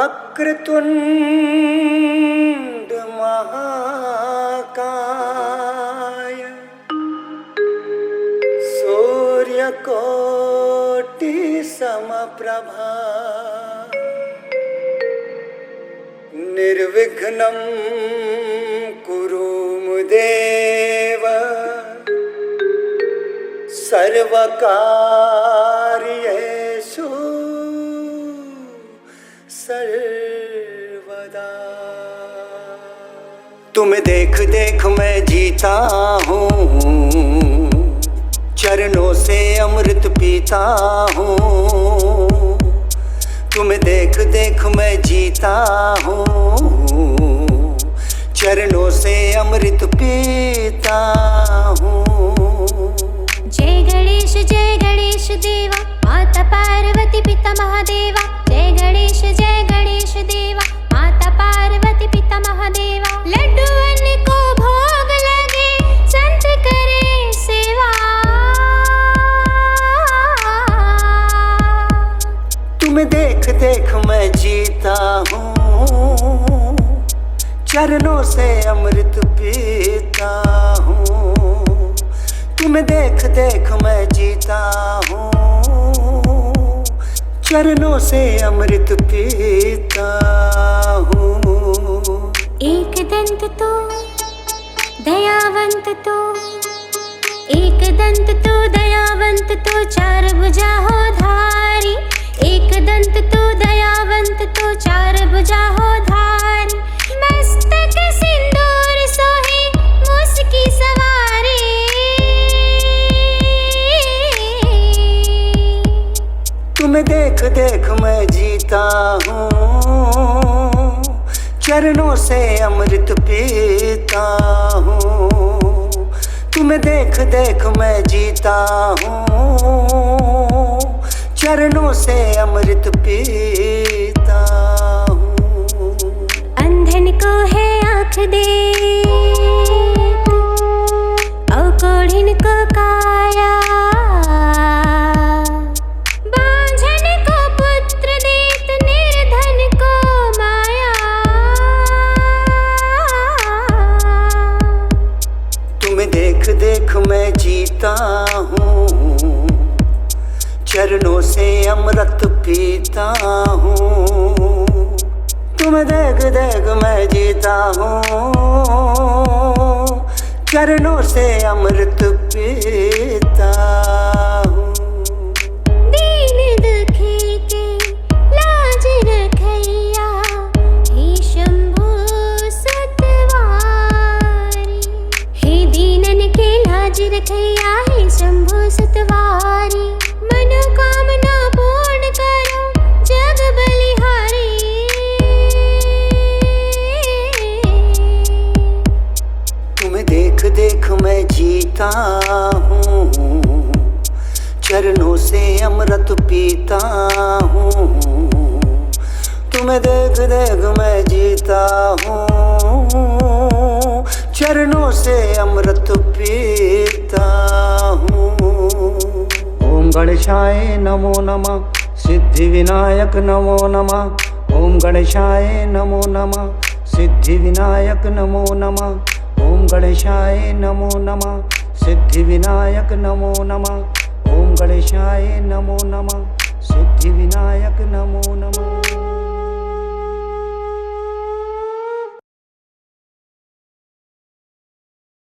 वक्रतुंड महाकाय सूर्यकोटि समप्रभा निर्विघ्नं कुरु मुदेव सर्वकार्येषु सर्वदा। तुम्हें देख देख मैं जीता हूँ, चरणों से अमृत पीता हूँ। तुम्हें देख देख मैं जीता हूँ, चरणों से अमृत पीता हूँ। जय गणेश देवा, माता पार्वती पिता महादेवा। जय गणेश देवा, माता पार्वती पिता महादेवा। लड्डू अन्न को भोग लगे, संत करे सेवा। तुम्हें देख देख मैं जीता हूँ, चरणों से अमृत पीता हूँ। तुम्हें देख देख मैं जीता हूँ, चरणों से अमृत पीता हूँ। एक दंत तो दयावंत तो, एक दंत तो दयावंत तो, चार भुजा हो धारी। एक दंत तो दयावंत तो, चार भुजा हो धारी। मस्तक सिंदूर सोहे, मुस्की सवारी। तुम्हें देख देख मैं जीता हूँ, चरणों से अमृत पीता हूँ। तुम्हें देख देख मैं जीता हूँ, चरणों से अमृत पीता हूँ। अंधन को है आँख दे, और कोढ़िन को काया। बांझन को पुत्र देत, निर्धन को माया। तुम्हें देख देख मैं जीता हूँ, चरणों से अमृत पीता हूँ। तुम्हें देख देख मैं जीता हूँ, चरणों से अमृत पीता हूँ। दीन दुखी के लाज रखैया, हे शंभु सतवारी। हे दीनन के लाज रखैया, हे शंभु सतवारी। मनोकामना पूर्ण करो, जग बलिहारी। तुम्हें देख देख मैं जीता हूँ, चरणों से अमृत पीता हूँ। तुम्हें देख देख मैं जीता हूँ, चरणों से अमृत पीता हूँ। ओम गणेशाय नमो नमः, सिद्धि विनायक नमो नमः। ओम गणेशाय नमो नमः, सिद्धि विनायक नमो नमः। ओम गणेशाय नमो नमः, सिद्धि विनायक नमो नमः। ओम गणेशाय नमो नमः, सिद्धि विनायक नमो नमः।